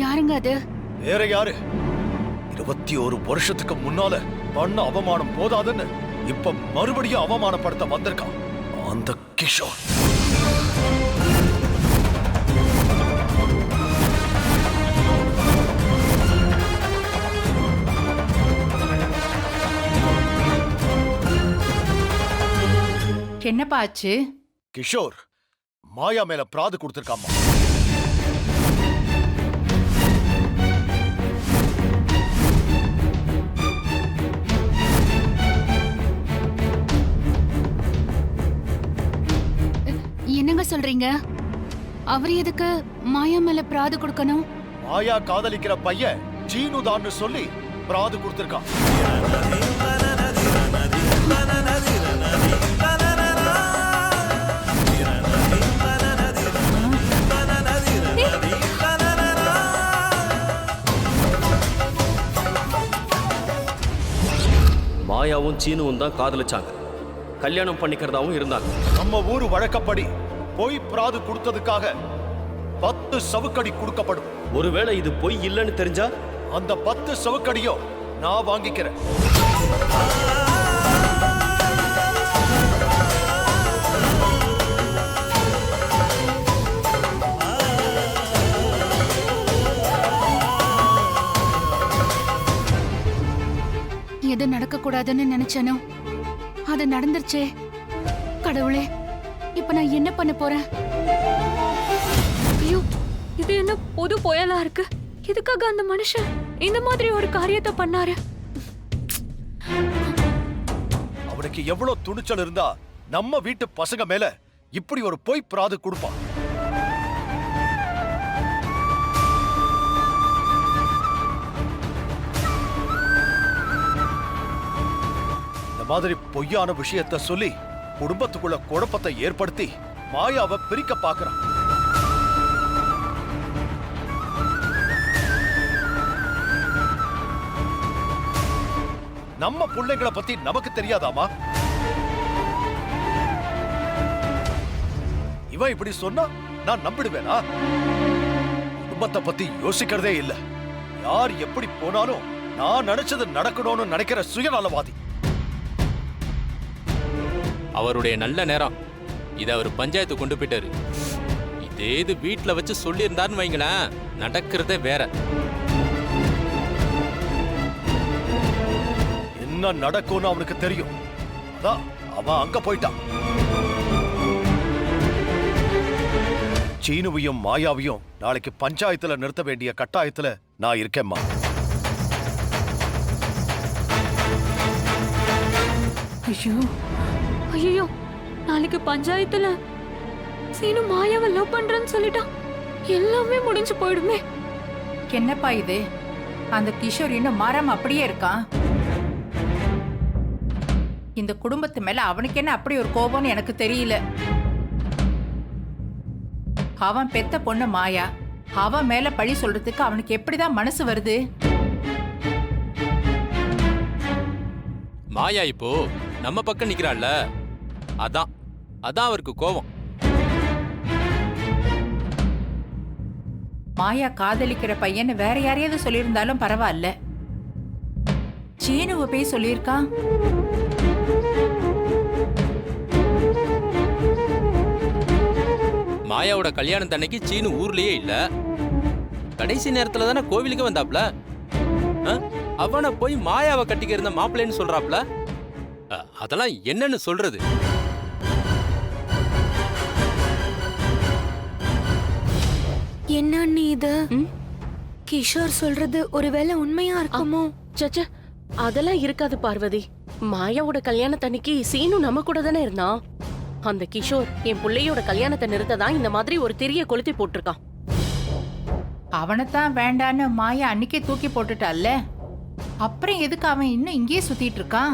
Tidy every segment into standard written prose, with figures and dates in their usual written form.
யாருங்க அது? வேற யாரு? 21 வருஷத்துக்கு முன்னால பண்ண அவமானம் போதாதுன்னு இப்ப மறுபடியும் அவமானப்படுத்த வந்திருக்கான் அந்த கிஷோர். என்னப்பா ஆச்சு? கிஷோர் மாயா மேல பிராது கொடுத்திருக்காமா. என்னங்க சொல்றீங்க? அவர் எதுக்கு மாயா மேல பிராது கொடுக்கணும்? மாயா காதலிக்கிற பையன் சீனுதான்னு சொல்லி பிராது கொடுத்திருக்கான். மாயாவும் சீனுவும் தான் காதலிச்சாங்க, கல்யாணம் பண்ணிக்கிறதாவும் இருந்தாங்க. நம்ம ஊரு வழக்கப்படி பொய் பிராது கொடுத்ததுக்காக 10 சவுக்கடி கொடுக்கப்படும். ஒருவேளை இது பொய் இல்லைன்னு தெரிஞ்சா அந்த 10 சவுக்கடியும் நான் வாங்கிக்கிறேன். எது நடக்க கூடாதுன்னு நினைச்சனோ அது நடந்துருச்சே. கடவுளே, இப்ப நான் என்ன பண்ண போறேன்? ஐயோ, இது என்ன புது புயலா இருக்கு? எதுக்காக அந்த மனுஷன் இந்த மாதிரி ஒரு காரியத்தை பண்ணாரு? அவனுக்கு எவ்வளவு துணிச்சல் இருந்தா நம்ம வீட்டு பசங்க மேல இப்படி ஒரு பொய் பிராது கொடுப்பான்? மாதிரி பொய்யான விஷயத்தை சொல்லி குடும்பத்துக்குள்ள குழப்பத்தை ஏற்படுத்தி மாயாவை பிரிக்க பார்க்கறான். நம்ம பிள்ளைங்களை பத்தி நமக்கு தெரியாதாமா? இவன் இப்படி சொன்னா நான் நம்பிடுவேனா? குடும்பத்தை பத்தி யோசிக்கிறதே இல்ல. யார் எப்படி போனாலும் நான் நினைச்சது நடக்கணும்னு நினைக்கிற சுயநலவாதி. அவருடைய நல்ல நேரம் இதை அவர் பஞ்சாயத்து கொண்டு போயிட்டாரு. இதே இது வீட்டில் வச்சு சொல்லியிருந்தாருன்னு வைங்களேன், நடக்கிறதே வேற. என்ன நடக்கும்னு அவனுக்கு தெரியும். அதான் அவன் அங்க போயிட்டான். சீனுவையும் மாயாவையும் நாளைக்கு பஞ்சாயத்துல நிறுத்த வேண்டிய கட்டாயத்துல நான் இருக்கேம்மா. ஐயோ ஐயோ, நாளைக்கு பஞ்சாயத்துல சீனு மாயாவை லவ் பண்றேன்னு சொல்லிட்டான். எல்லாமே முடிஞ்சு போயிடுமே. என்னப்பா இது? அந்த கிஷோர் இன்னும் மாறாம அப்படியே இருக்கான். இந்த குடும்பத்து மேல அவனுக்கு என்ன அப்படி ஒரு கோபம்னு எனக்கு தெரியல. அவன் பெத்த பொண்ணு மாயா, அவன் மேல பழி சொல்றதுக்கு அவனுக்கு எப்படிதான் மனசு வருது? மாயா இப்போ நம்ம பக்கம் நிக்கிறாள்ல, அதான் அவருக்கு கோபம். மாயா காதலிக்கிற பையன் வேற யாரையாவது சொல்லியிருந்தாலும் பரவாயில்ல. சீனுவை போய் சொல்லியிருக்கான். மாயாவோட கல்யாணத்தன்னைக்கு சீனு ஊர்லயே இல்ல. கடைசி நேரத்துல தானே கோவிலுக்கு வந்தாப்ல. அவனை போய் மாயாவை கட்டிக்க இருந்த மாப்பிள்ளைன்னு சொல்றாப்ல. அதெல்லாம் என்னன்னு சொல்றது? என்ன நீ இது? கிஷோர் சொல்றது ஒருவேளை உண்மையா இருக்குமோ? சச்ச, அதெல்லாம் இருக்காது பார்வதி. மாயாவோட கல்யாணத்தன்னைக்கு சீனு நம்ம கூட தானே இருந்தான். அந்த கிஷோர் என் பிள்ளையோட கல்யாணத்தை நிறுத்ததான் இந்த மாதிரி ஒரு திரிய கொளுத்தி போட்டிருக்கான். அவனைத்தான் வேண்டான்னு மாயா அன்னைக்கே தூக்கி போட்டுட்டால. அப்புறம் எதுக்கு அவன் இன்னும் இங்கேயே சுத்திட்டு இருக்கான்?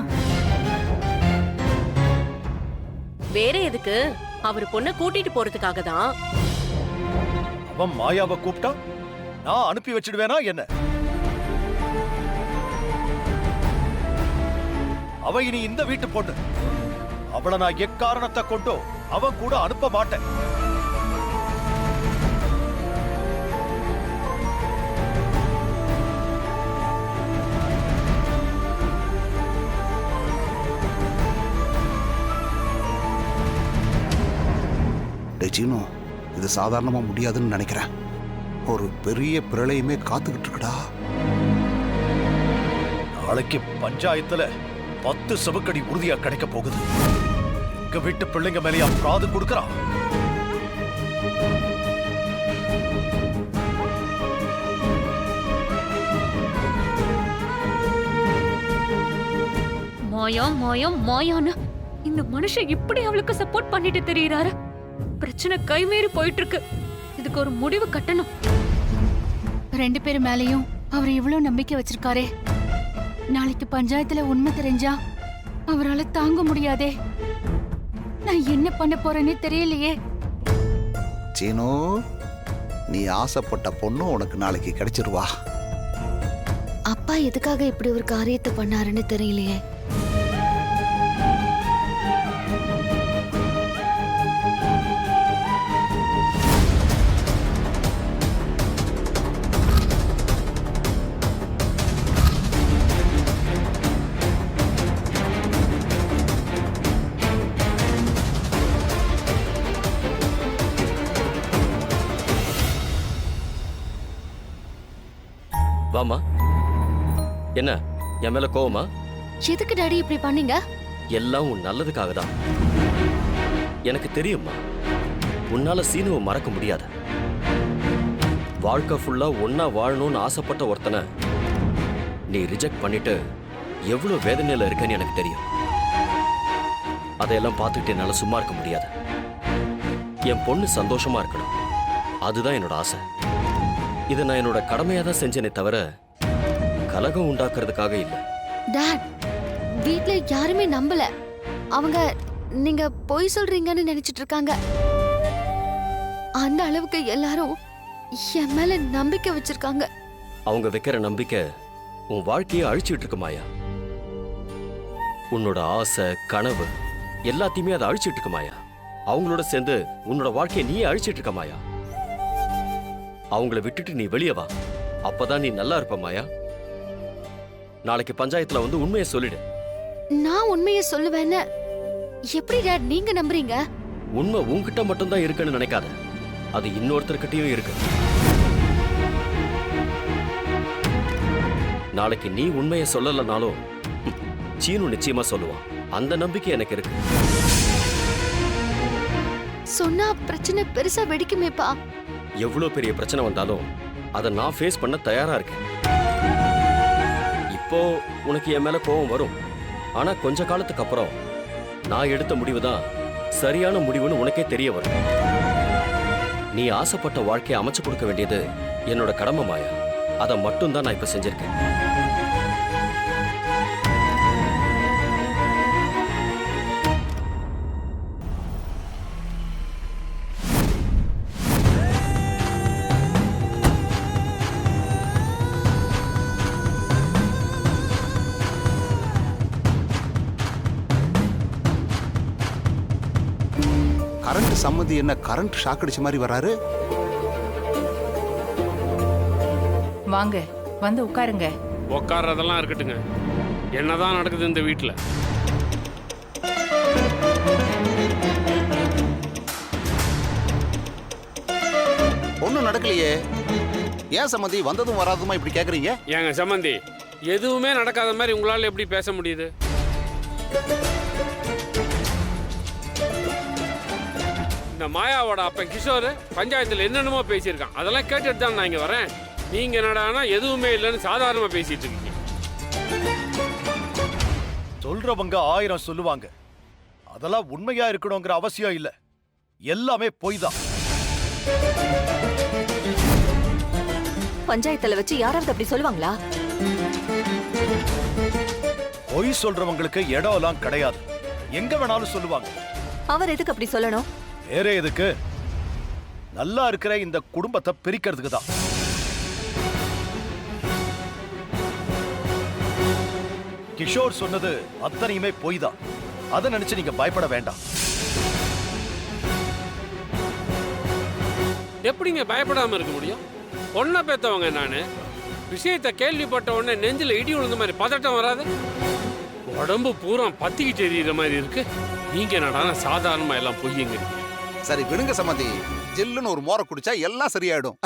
வேற எதுக்கு? அவர் பொண்ணை கூட்டிட்டு போறதுக்காக தான். அவன் மாயாவை கூப்பிட்டா நான் அனுப்பி வச்சிடுவேனா என்ன? அவ இனி இந்த வீட்டு பொண்ணு. அவளை நான் எக்காரணத்தை கொண்டோ அவன் கூட அனுப்ப மாட்டேன். சீனு, இது சாதாரணமா முடியாதுன்னு நினைக்கிறேன். ஒரு பெரிய பிரளயமே காத்துக்கிட்டு இருக்குடா. நாளைக்கு பஞ்சாயத்துல 10 சவுக்கடி உறுதியா கிடைக்க போகுது. எங்க வீட்டு பிள்ளைங்க மேலேயா பிராது கொடுக்கறான்? மாயா மாயா மாயான்னு இந்த மனுஷன் இப்படி அவளுக்கு சப்போர்ட் பண்ணிட்டு தெரியறாரு. பிரச்சனை கைமீறி போயிட்டு இருக்கு. இதுக்கு ஒரு முடிவு கட்டணும். 2 பேர் மேலயும் அவர் இவ்வளவு நம்பிக்கை வச்சிருக்காரே. நாளைக்கு பஞ்சாயத்துல உண்மை தெரிஞ்சா அவரால தாங்க முடியாதே. நான் என்ன பண்ண போறேன்னு தெரியலையே. சீனு, நீ ஆசைப்பட்ட பொண்ணு உனக்கு நாளைக்கு கிடைச்சிருவா. அப்பா எதுக்காக இப்படி ஒரு காரியத்தை பண்ணாருன்னு தெரியலையே. வாமா. என்ன என் மேல கோவமா? எதுக்கு டாடி இப்படி பண்ணீங்க? எல்லாம் உன் நல்லதுக்காக தான். எனக்கு தெரியுமா, உன்னால சீனுவை மறக்க முடியாது. வாழ்க்கை ஃபுல்லா ஒன்னா வாழணும்னு ஆசைப்பட்ட ஒருத்தனை நீ ரிஜெக்ட் பண்ணிட்டு எவ்வளவு வேதனையில இருக்கன்னு எனக்கு தெரியும். அதையெல்லாம் பார்த்துக்கிட்டு என்னால சும்மா இருக்க முடியாது. என் பொண்ணு சந்தோஷமா இருக்கணும், அதுதான் என்னோட ஆசை. இதை நான் என்னோட கடமையா தான் செஞ்சேனே தவிர கலகம் உண்டாக்குறதுக்காக இல்ல. டாட், வீட்ல யாருமே நம்பல. அவங்க நீங்க பொய் சொல்றீங்கன்னு நினைச்சிட்டு இருக்காங்க. அந்த அளவுக்கு எல்லாரும் என் மேல நம்பிக்கை வச்சிருக்காங்க. அவங்க வைக்கிற நம்பிக்கை உன் வாழ்க்கையை அழிச்சிட்டு இருக்கு மாயா. உன்னோட ஆசை கனவு எல்லாத்தையுமே அதை அழிச்சிட்டு இருக்கு மாயா. அவங்களோட சேர்ந்து உன்னோட வாழ்க்கையை நீயே அழிச்சிட்டு இருக்க மாயா. அவங்கள விட்டுட்டு நீ வெளியே வா, அப்பதான் நீ நல்லா இருப்ப மாயா. நாளைக்கு பஞ்சாயத்துல வந்து உண்மையை சொல்லிடு. நான் உண்மையை சொல்லுவேன்னு எப்படி டாட் நீங்க நம்புறீங்க? உண்மை உன்கிட்ட மட்டும்தான் இருக்குன்னு நினைக்காத, அது இன்னொருத்தர்கிட்டயும் இருக்கு. நாளைக்கு நீ உண்மையை சொல்லலனாலும் சீனு நிச்சயமா சொல்லுவான். அந்த நம்பிக்கை எனக்கு இருக்கு. சொன்னா பிரச்சனை பெருசா வெடிக்குமேப்பா. எவ்வளவு பெரிய பிரச்சனை வந்தாலும் அதை நான் ஃபேஸ் பண்ண தயாரா இருக்கேன். இப்போ உனக்கு என் மேல கோபம் வரும், ஆனா கொஞ்ச காலத்துக்கு அப்புறம் நான் எடுத்த முடிவு தான் சரியான முடிவுன்னு உனக்கே தெரிய வரும். நீ ஆசைப்பட்ட வாழ்க்கையை அமைச்சு கொடுக்க வேண்டியது என்னோட கடமை மாயா. அதை மட்டும் தான் நான் இப்ப செஞ்சிருக்கேன். கரண்ட் சம்மதி என்ன கரண்ட் ஷாக் அடிச்ச மாதிரி வராரு? வாங்க, வந்து உட்காருங்க. உட்கார்றதெல்லாம் இருக்கட்டுங்க. என்னதான் நடக்குது இந்த வீட்டில்? ஒன்றும் நடக்கலையே. ஏன் சம்மதி வந்ததும் வராதுமா இப்படி கேட்குறீங்க? ஏங்க சம்பந்தி, எதுவுமே நடக்காத மாதிரி உங்களால் எப்படி பேச முடியுது? இந்த மாயாவோட அப்பன் கிஷோர் பஞ்சாயத்தில் என்னென்னமோ பேசியிருக்கான். அதெல்லாம் கேட்டுட்டு தான் நான் இங்கே வரேன். நீங்கள் என்னடானா எதுவுமே இல்லைன்னு சாதாரணமாக பேசிட்டு இருக்கீங்க. சொல்றவங்க 1000 சொல்லுவாங்க. அதெல்லாம் உண்மையா இருக்கணுங்கிற அவசியம் இல்ல. எல்லாமே பொய் தான். பஞ்சாயத்துல வச்சு யாராவது அப்படி சொல்லுவாங்களா? பொய் சொல்றவங்களுக்கு இடம் எல்லாம் கிடையாது. எங்க வேணாலும் சொல்லுவாங்க. அவர் எதுக்கு அப்படி சொல்லணும்? வேற எதுக்கு? நல்லா இருக்கிற இந்த குடும்பத்தை பிரிக்கிறதுக்கு தான். கிஷோர் சொன்னது அத்தனையுமே பொய் தான். அதை நினைச்சு நீங்க பயப்பட வேண்டாம். எப்படிங்க பயப்படாமல் இருக்க முடியும்? ஒன்றை பேத்தவங்க நான் விஷயத்தை கேள்விப்பட்ட உடனே நெஞ்சில் இடி விழுந்த மாதிரி பதட்டம் வராது? உடம்பு பூரா பத்திக்கிட்டு எறிகிற மாதிரி இருக்கு. நீங்க என்னடா சாதாரணமாக எல்லாம் பொய்யுங்க. சரி விடுங்க சம்மந்தி, ஜில்லுன்னு ஒரு மோரை குடிச்சா எல்லாம் சரியாயிடும்.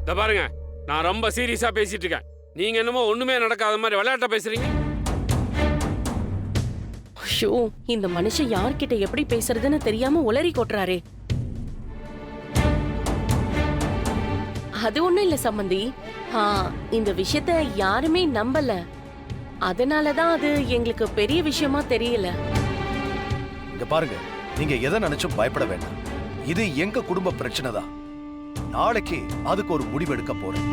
இத பாருங்க, நான் ரொம்ப சீரியஸா பேசிட்டு இருக்கேன். நீங்க என்னமோ ஒண்ணுமே நடக்காத மாதிரி விளையாட்ட பேசுறீங்க. ஐயோ, இந்த மனுஷன் யார்கிட்ட எப்படி பேசுறதுன்னு தெரியாம உளறி கொட்டுறாரே. அது ஒண்ணும் இல்ல சம்மந்தி. இந்த விஷயத்த யாருமே நம்பல. அதனாலதான் அது எங்களுக்கு பெரிய விஷயமா தெரியல. இங்க பாருங்க, நீங்க எதை நினைச்சும் பயப்பட வேண்டாம். இது எங்க குடும்ப பிரச்சனை தான். நாளைக்கு அதுக்கு ஒரு முடிவெடுக்க போறேன்.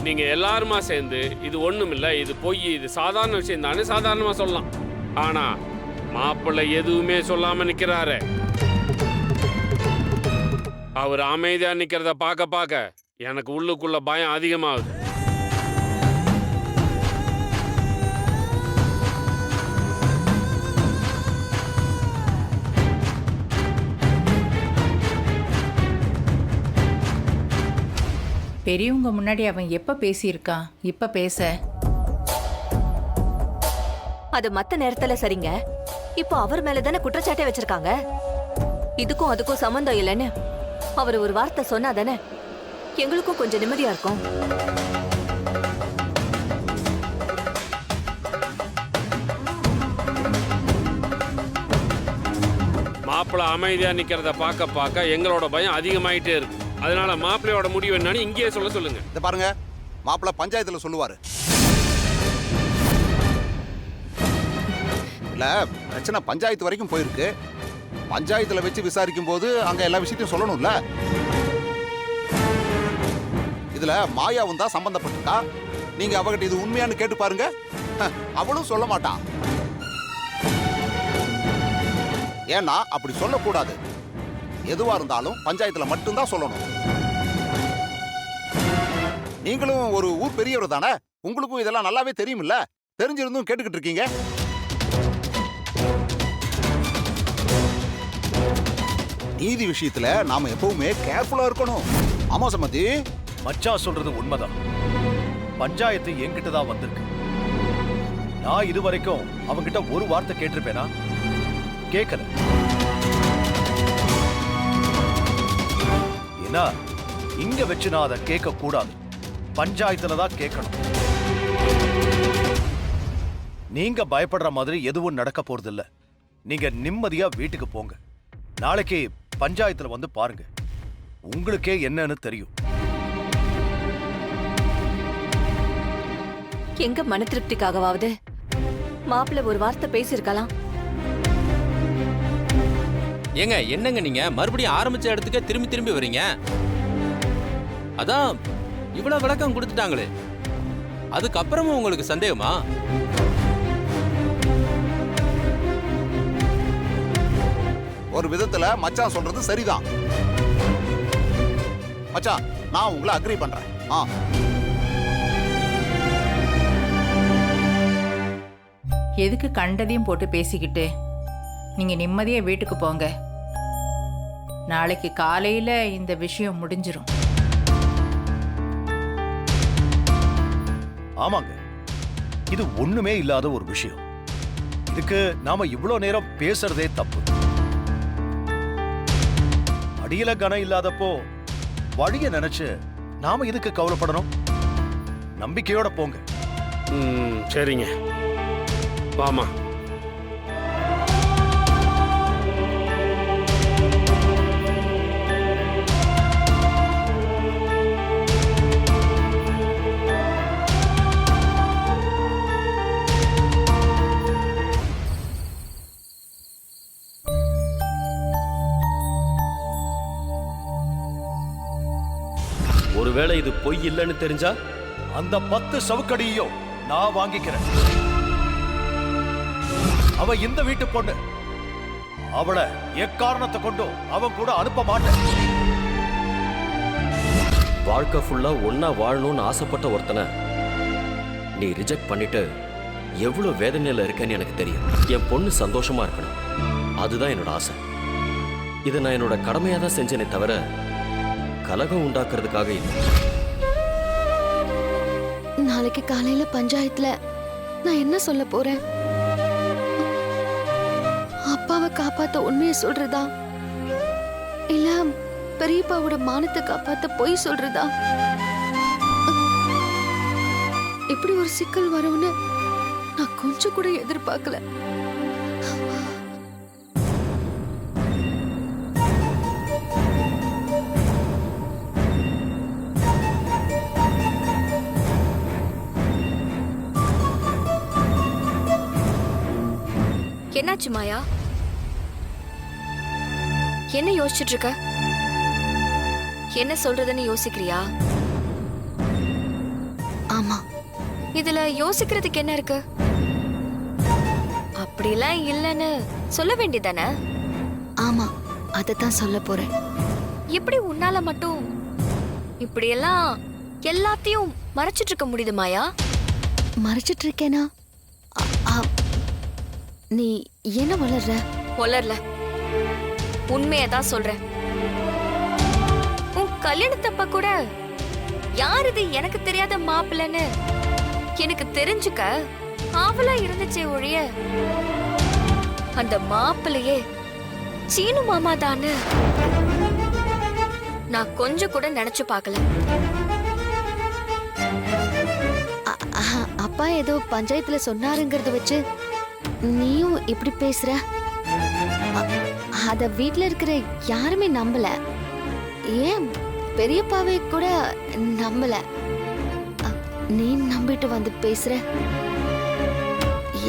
நீங்க எல்லாருமா சேர்ந்து இது ஒண்ணுமில்ல, இது பொய், இது சாதாரண விஷயம் தானே சாதாரணமா சொல்லலாம். ஆனா மாப்பிள்ளை எதுவுமே சொல்லாம நிக்கிறாரு. அவர் அமைதியா நிக்கிறத பார்க்க பார்க்க எனக்கு உள்ளுக்குள்ள பயம் அதிகமாகுது. பெரியவங்க முன்னாடி அவன் எப்ப பேசியிருக்கான், இப்ப பேச அது மத்த நேரத்துல சரிங்க. இப்போ அவர் மேலதானே குற்றச்சாட்டே வச்சிருக்காங்க. இதுக்கும் அதுக்கும் சம்பந்தம் இல்லைன்னு அவர் ஒரு வார்த்தை சொன்னாதானே எங்களுக்கும் கொஞ்சம் நிம்மதியா இருக்கும். மாப்பிள்ளை அமைதியா நிக்கிறத பார்க்க பார்க்க எங்களோட பயம் அதிகமாயிட்டே இருக்கு. அதனால மாப்பிள்ளையோட முடிவு என்னன்னு இங்கேயே சொல்லுங்க. இத பாருங்க, மாப்பிள்ளை பஞ்சாயத்துல சொல்லுவாரு. இல்ல, பிரச்சனை பஞ்சாயத்து வரைக்கும் போயிருக்கு. பஞ்சாயத்துல வச்சு விசாரிக்கும் போது அங்க எல்லா விஷயத்தையும் சொல்லணும்ல. இதுல மாயாவும் தான் சம்பந்தப்பட்டிருக்கா. நீங்க அவகிட்ட இது உண்மையானு கேட்டு பாருங்க, அவளும் சொல்ல மாட்டான். ஏன்னா அப்படி சொல்லக்கூடாது. எதுவா இருந்தாலும் பஞ்சாயத்துல மட்டும்தான் சொல்லணும். நீங்களும் ஒரு ஊர் பெரியவர் தானே, உங்களுக்கும் இதெல்லாம் நல்லாவே தெரியுமில்ல. தெரிஞ்சிருந்தும் கேட்டுக்கிட்டு இருக்கீங்க. நீதி விஷயத்துல நாம எப்பவுமே கேர்ஃபுல்லா இருக்கணும். ஆமா சம்மதி, மச்சான் சொல்றது உண்மைதான். பஞ்சாயத்து என்கிட்ட தான் வந்திருக்கு. நான் இதுவரைக்கும் அவங்கிட்ட ஒரு வார்த்தை கேட்டிருப்பேனா? கேட்கல. ஏன்னா இங்க வச்சு நான் அதை கேட்க கூடாது. பஞ்சாயத்துல தான் கேட்கணும். நீங்க பயப்படுற மாதிரி எதுவும் நடக்க போறது இல்ல. நீங்க நிம்மதியா வீட்டுக்கு போங்க. நாளைக்கு பஞ்சாயத்துல வந்து பாருங்க, உங்களுக்கே என்னன்னு தெரியும். எங்க மன திருப்திக்காகவாவது மாப்பிள்ளை ஒரு வார்த்தை பேசியிருக்கலாம். ஏங்க என்னங்க நீங்க மறுபடியும் ஆரம்பிச்ச இடத்துக்கே திரும்பி திரும்பி வரீங்க? அதான் இவ்வளவு விளக்கம் கொடுத்துட்டாங்களே, அதுக்கப்புறமும் உங்களுக்கு சந்தேகமா? ஒரு விதத்துல மச்சான் சொல்றது சரிதான். மச்சான், நான் உங்களை அக்ரி பண்றேன். எதுக்கு கண்டதையும் போட்டு பேசிக்கிட்டு? நீங்க நிம்மதியா வீட்டுக்கு போங்க. நாளைக்கு காலையில இந்த விஷயம் முடிஞ்சிரும். ஆமாங்க, இது ஒண்ணுமே இல்லாத ஒரு விஷயம். இதுக்கு நாம இவ்வளவு நேரம் பேசுறதே தப்பு. அடியில கனம் இல்லாதப்போ வழிய நினைச்சு நாம இதுக்கு கவலைப்படணும். நம்பிக்கையோட போங்க. சரிங்க, வாமா. ஒருவேளை இது பொய் இல்லைன்னு தெரிஞ்சா அந்த 10 சவுக்கடியையும் நான் வாங்கிக்கிறேன். அவ இந்த வீட்டு பொண்ணு. அவளை எக்காரணத்தை கொண்டும் அவன் கூட அனுப்ப மாட்டேன். வாழ்க்கை ஃபுல்லா ஒன்னா வாழணும்னு ஆசைப்பட்ட ஒருத்தனை நீ ரிஜெக்ட் பண்ணிட்டு எவ்வளவு வேதனையில இருக்கேன்னு எனக்கு தெரியும். என் பொண்ணு சந்தோஷமா இருக்கணும், அதுதான் என்னோட ஆசை. இதை நான் என்னோட கடமையா தான் செஞ்சேனே தவிர கலகம் உண்டாக்குறதுக்காக இல்லை. நாளைக்கு காலையில பஞ்சாயத்துல நான் என்ன சொல்ல போறேன்? காப்பாத்த உண்மையை சொல்றதா இல்ல பெரியப்பாவோட மானத்தை காப்பாத்த பொய் சொல்றதா? இப்படி ஒரு சிக்கல் வரும்னு நான் கொஞ்சம் கூட எதிர்பார்க்கல. என்னாச்சு மாயா? என்ன யோசிச்சுட்டு இருக்க? என்ன சொல்றதுன்னு யோசிக்கிறியா? ஆமா. இதுல யோசிக்கிறதுக்கு என்ன இருக்கு? அப்படிலாம் இல்லைன்னு சொல்ல வேண்டியதானே? ஆமா, அதத்தான் சொல்ல போறேன். எப்படி உன்னால மட்டும் இப்படியெல்லாம் எல்லாத்தையும் மறைச்சிட்டு இருக்க முடியுது மாயா? மறைச்சிட்டு இருக்கேனா? நீ என்ன வளரல, உண்மையதான் சொல்றேன். உன் கல்யாணத்தப்ப கூட யார் இது எனக்கு தெரியாத மாப்பிள்ளன்னு எனக்கு தெரிஞ்சுக்க ஆவலா இருந்துச்சே ஒழிய அந்த மாப்பிள்ளையே சீனு மாமா தானு நான் கொஞ்சம் கூட நினைச்சு பார்க்கல. அப்பா ஏதோ பஞ்சாயத்துல சொன்னாருங்கிறத வச்சு நீயும் இப்படி பேசுற? அத வீட்ல இருக்கிற யாருமே நம்பல. ஏன் பெரியப்பாவே கூட நம்பல. நீ நம்பிட்டு வந்து பேசுற?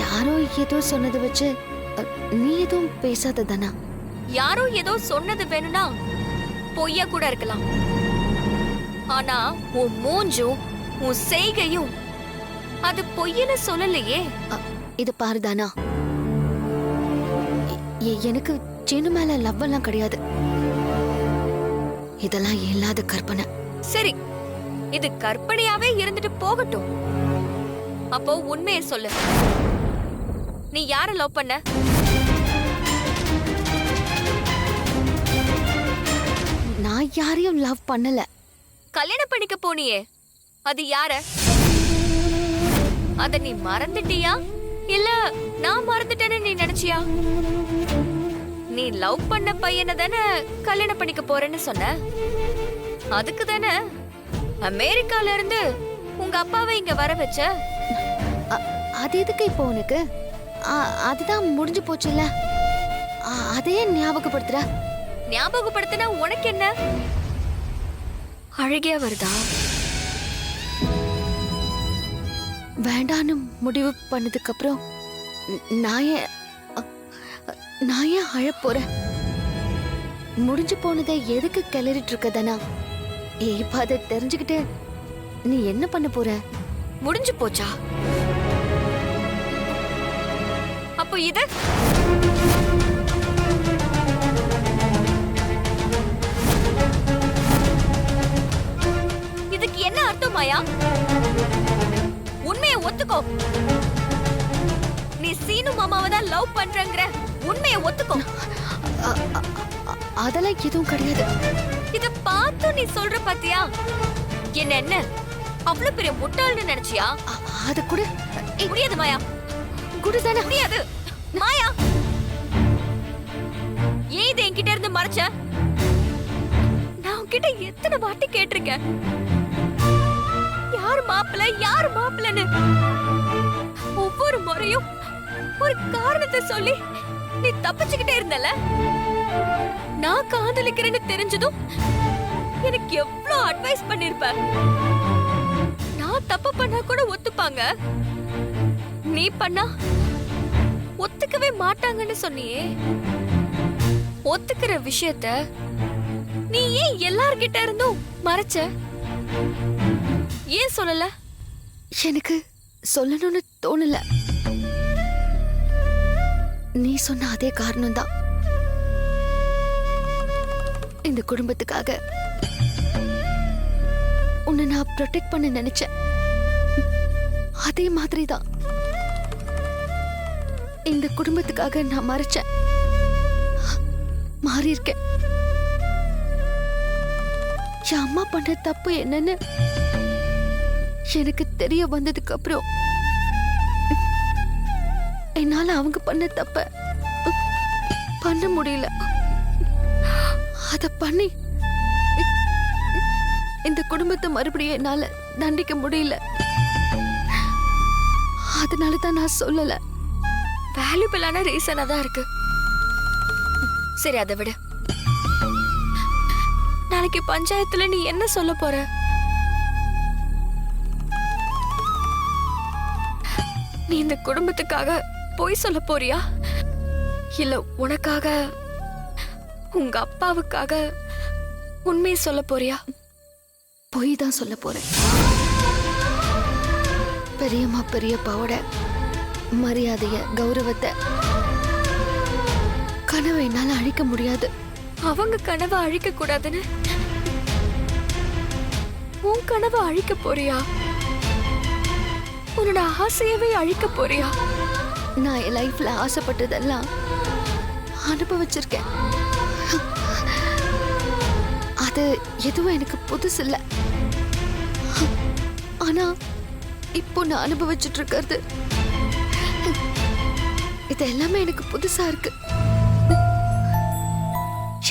யாரோ ஏதோ சொன்னதை வச்சு நீ எதுவும் பேசாததானா? யாரோ ஏதோ சொன்னது வேணும்னா பொய்யா கூட இருக்கலாம். ஆனா உன் மூஞ்சும் உன் செய்கையும் அது பொய்ன்னு சொல்லலையே. இது பாருதானா, எனக்கு சீனு மேல லவ் எல்லாம் கிடையாது. இதெல்லாம் இல்லாத கற்பனை. சரி, இது கற்பனையாவே இருந்துட்டு போகட்டும். அப்போ உண்மையை சொல்லு. நீ யார லவ் பண்ண? நான் யாரையும் லவ் பண்ணல. கல்யாணம் பண்ணிக்க போனியே, அது யார? அத நீ மறந்துட்டியா இல்ல நான் மறந்துட்டேன்னு நீ நினைச்சியா? நீ லவ் பண்ண பையனை தானே கல்யாணம் பண்ணிக்க போறேன்னு சொன்ன. அதுக்கு தானே அமெரிக்கால இருந்து உங்க அப்பாவை இங்க வர வச்ச. அது எதுக்கு இப்போ உனக்கு? அதுதான் முடிஞ்சு போச்சுல்ல. அதையே ஞாபகப்படுத்துற? ஞாபகப்படுத்தினா உனக்கு என்ன? அழகியா வருதா? வேண்டான்னு முடிவு பண்ணதுக்கு அப்புறம் நான் ஏன் அழப் போறேன்? முடிஞ்சு போனதை எதுக்கு கிளறிட்டு இருக்கதானா? இப்ப அதை தெரிஞ்சுக்கிட்டு நீ என்ன பண்ண போற? முடிஞ்சு போச்சா? அப்போ இது இதுக்கு என்ன அர்த்தம் மாயா? உண்மையை ஒத்துக்கோ. நீ சீனு மாமாவை தான் லவ் பண்றங்கற உண்மையை ஒத்துக்கோ. அதெல்லாம் எதுவும் கிடையாது. இத பார்த்து நீ சொல்ற பாத்தியா? என்ன அவ்வளவு பெரிய முட்டாள்னு நினைச்சியா? அது கூட முடியாது மாயா. குடுதானே முடியாது மாயா. ஏன் இதை என்கிட்ட இருந்து மறைச்ச? நான் உன்கிட்ட எத்தனை வாட்டி கேட்டிருக்கேன், யார் மாப்பிள்ளன்னு. ஒவ்வொரு முறையும் ஒரு காரணத்தை சொல்லி நீ தப்பிச்சுக்கிட்டே இருந்தல. நான் காதலிக்கிறேன்னு தெரிஞ்சதும் எனக்கு எவ்வளவு அட்வைஸ் பண்ணிருப்ப. நான் தப்பு பண்ணா கூட ஒத்துப்பாங்க, நீ பண்ணா ஒத்துக்கவே மாட்டாங்கன்னு சொன்னியே. ஒத்துக்கிற விஷயத்த நீ ஏன் எல்லார்கிட்ட இருந்தும் மறைச்ச? ஏன் சொல்லல? எனக்கு சொல்லணும்னு தோணல. நீ சொன்ன அதே காரணம் தான். இந்த குடும்பத்துக்காக உன்னை நான் ப்ரொடெக்ட் பண்ண நினைச்சேன். அதே மாதிரி தான் இந்த குடும்பத்துக்காக நான் மறைச்சேன். மாறி இருக்கேன். என் அம்மா பண்ண தப்பு என்னன்னு எனக்கு தெரிய வந்ததுக்கு அப்புறம் என்னால அவங்க பண்ண தப்ப பண்ண முடியல. அத பண்ணி இந்த குடும்பத்தை மறுபடியும் என்னால தண்டிக்க முடியல. அதனால தான் நான் சொல்லல. வேல்யூபிளான ரீசனா தான் இருக்கு. சரி, அதை விட நாளைக்கு பஞ்சாயத்துல நீ என்ன சொல்ல போற? நீ இந்த குடும்பத்துக்காக பொய் சொல்ல போறியா, இல்ல உனக்காக உங்க அப்பாவுக்காக உண்மையை சொல்ல போறியா? பொய் தான் சொல்ல போறேன். பெரியம்மா பெரியப்பாவோட மரியாதைய, கௌரவத்தை, கனவை என்னால அழிக்க முடியாது. அவங்க கனவை அழிக்க கூடாதுன்னு உன் கனவை அழிக்க போறியா? உன்னோட ஆசையவே அழிக்க போறியா? நான் என் லைஃப்ல ஆசைப்பட்டதெல்லாம் அனுபவிச்சிருக்கேன். அது எதுவும் எனக்கு புதுசு இல்ல. ஆனா இப்போ நான் அனுபவிச்சுட்டு இருக்கிறது இது எல்லாமே எனக்கு புதுசா இருக்கு.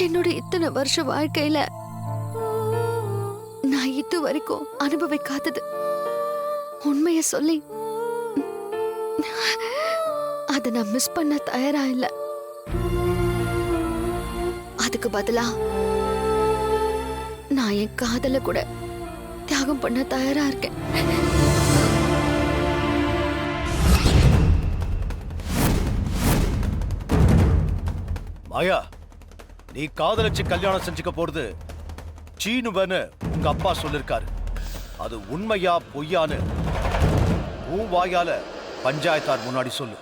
என்னோட இத்தனை வருஷ வாழ்க்கையில நான் இது வரைக்கும் அனுபவிக்காதது. உண்மைய சொல்லி அதை நான் மிஸ் பண்ண தயாரா இல்ல. அதுக்கு பதிலா நான் என் காதல கூட தியாகம் பண்ண தயாரா இருக்கேன். மாயா, நீ காதலிச்சு கல்யாணம் செஞ்சுக்க போறது சீனுவன்னு உங்க அப்பா சொல்லிருக்காரு. அது உண்மையா பொய்யான்னு உன் வாயால பஞ்சாயத்தார் முன்னாடி சொல்லு.